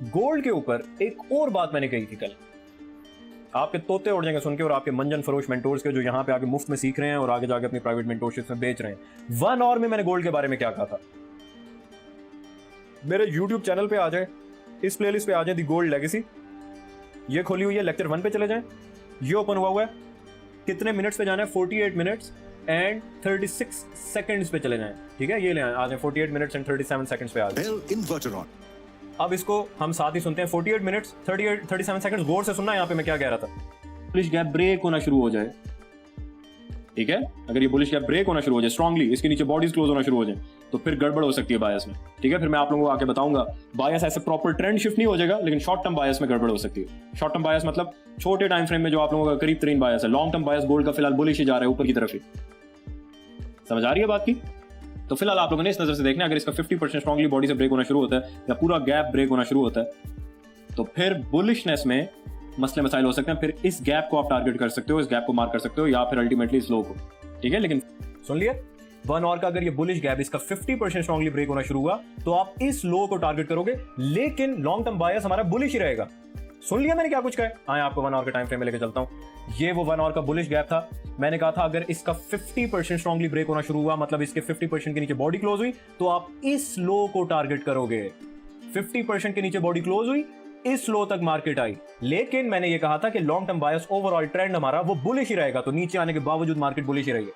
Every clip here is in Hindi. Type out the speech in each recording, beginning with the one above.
गोल्ड के ऊपर एक और बात मैंने कही थी कल, आपके तोते उड़ जाएंगे सुन के, और आपके मंजन फरोश मेंटोर्स के जो यहाँ पे आके मुफ्त में सीख रहे हैं और आगे जाके अपनी प्राइवेट मेंटोरशिप में बेच रहे हैं। 1 आवर में मैंने गोल्ड के बारे में क्या कहा था। मेरे YouTube चैनल पे आ जाए, इस प्लेलिस्ट पे आ जाए, दी गोल्ड लेगेसी, ये खोली हुई है, लेक्चर 1 पे चले जाएं, ये ओपन हुआ हुआ है, कितने मिनट्स पे जाना है, 48 मिनट्स एंड 36 सेकंड्स पे चले जाएं, ठीक है, ये ले आ जाए 48 मिनट्स एंड 37 सेकंड्स पे आ जाए। अब इसको हम साथ ही सुनते हैं, 48 मिनट्स 37 सेकंड्स, गौर से सुनना यहाँ पे मैं क्या कह रहा था। बुलिश गैप ब्रेक होना शुरू हो जाए, ठीक है, अगर ये बुलिश गैप ब्रेक होना शुरू हो जाए स्ट्रांगली, इसके नीचे बॉडीज क्लोज होना शुरू हो जाए, तो फिर गड़बड़ हो सकती है बायस में, ठीक है। फिर मैं आप लोगों को आके बताऊंगा, बायस ऐसे प्रॉपर ट्रेंड शिफ्ट नहीं हो जाएगा, लेकिन शॉर्ट टर्म बायस में गड़बड़ हो सकती है। शॉर्ट टर्म बायस मतलब छोटे टाइम फ्रेम में जो आप लोगों का करीब तरीन बायस है। लॉन्ग टर्म बायस गोल्ड का फिलहाल बुलिश ही जा रहा है ऊपर की तरफ ही, समझ आ रही है बात की। तो फिलहाल आप लोगों ने इस नजर से देखना, अगर इसका 50% स्ट्रांगली बॉडी से ब्रेक होना शुरू होता है या पूरा गैप ब्रेक होना शुरू होता है, तो फिर बुलिशनेस में मसले मसाइल हो सकते हैं। फिर इस गैप को आप टारगेट कर सकते हो, इस गैप को मार्क कर सकते हो, या फिर अल्टीमेटली इस लो को, ठीक है। लेकिन सुन लिया, 1 आवर का अगर ये बुलिश गैप इसका 50% स्ट्रांगली ब्रेक होना शुरू हुआ तो आप इस लो को टारगेट करोगे, लेकिन लॉन्ग टर्म बायस हमारा बुलिश ही रहेगा। सुन लिया मैंने क्या कुछ कहा है। आए आपको 1 आवर का टाइम फ्रेम में लेकर चलता हूं। ये वो 1 आवर का बुलिश गैप था। मैंने कहा था अगर इसका 50% स्ट्रांगली ब्रेक होना शुरू हुआ, मतलब इसके 50% के नीचे बॉडी क्लोज हुई, तो आप इस लो को टारगेट करोगे। 50% के नीचे बॉडी क्लोज हुई, इस लो तक मार्केट आई, लेकिन मैंने ये कहा था कि लॉन्ग टर्म बायस ओवरऑल ट्रेंड हमारा वो बुलिश ही रहेगा, तो नीचे आने के बावजूद मार्केट बुलिश ही रहेगी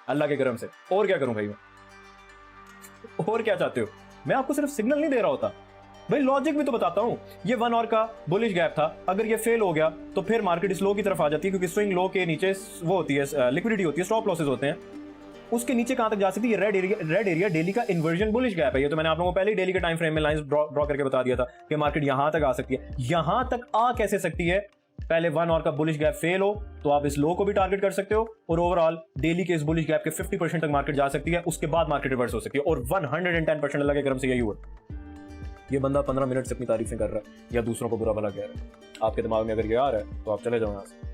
अल्लाह के करम से। और क्या करूं भाई मैं, और क्या चाहते हो, मैं आपको सिर्फ सिग्नल नहीं दे रहा होता भाई, लॉजिक भी तो बताता हूं। ये 1 आवर का बुलिश गैप था, अगर ये फेल हो गया तो फिर मार्केट इस लो की तरफ आ जाती है, क्योंकि स्विंग लो के नीचे वो होती है लिक्विडिटी होती है, स्टॉप लॉसेस होते हैं, उसके नीचे कहां तक जा सकती है। रेड एरिया डेली का इन्वर्जन बुलिश गैप है। ये तो मैंने आप लोगों को पहले ही डेली के टाइम फ्रेम में लाइंस ड्रॉ करके बता दिया था कि मार्केट यहां तक आ सकती है। यहां तक आ कैसे सकती है, पहले 1 आवर का बुलिश गैप फेल हो तो आप इस लो को भी टारगेट कर सकते हो, और ओवरऑल डेली के इस बुलिश गैप के 50% तक मार्केट जा सकती है, उसके बाद मार्केट रिवर्स हो सकती है। और 110% अल्लाह के करम से यही हुआ। ये बंदा 15 मिनट से अपनी तारीफें कर रहा है या दूसरों को बुरा भला कह रहा है, आपके दिमाग में अगर ये आ रहा है तो आप चले जाओ यहाँ से।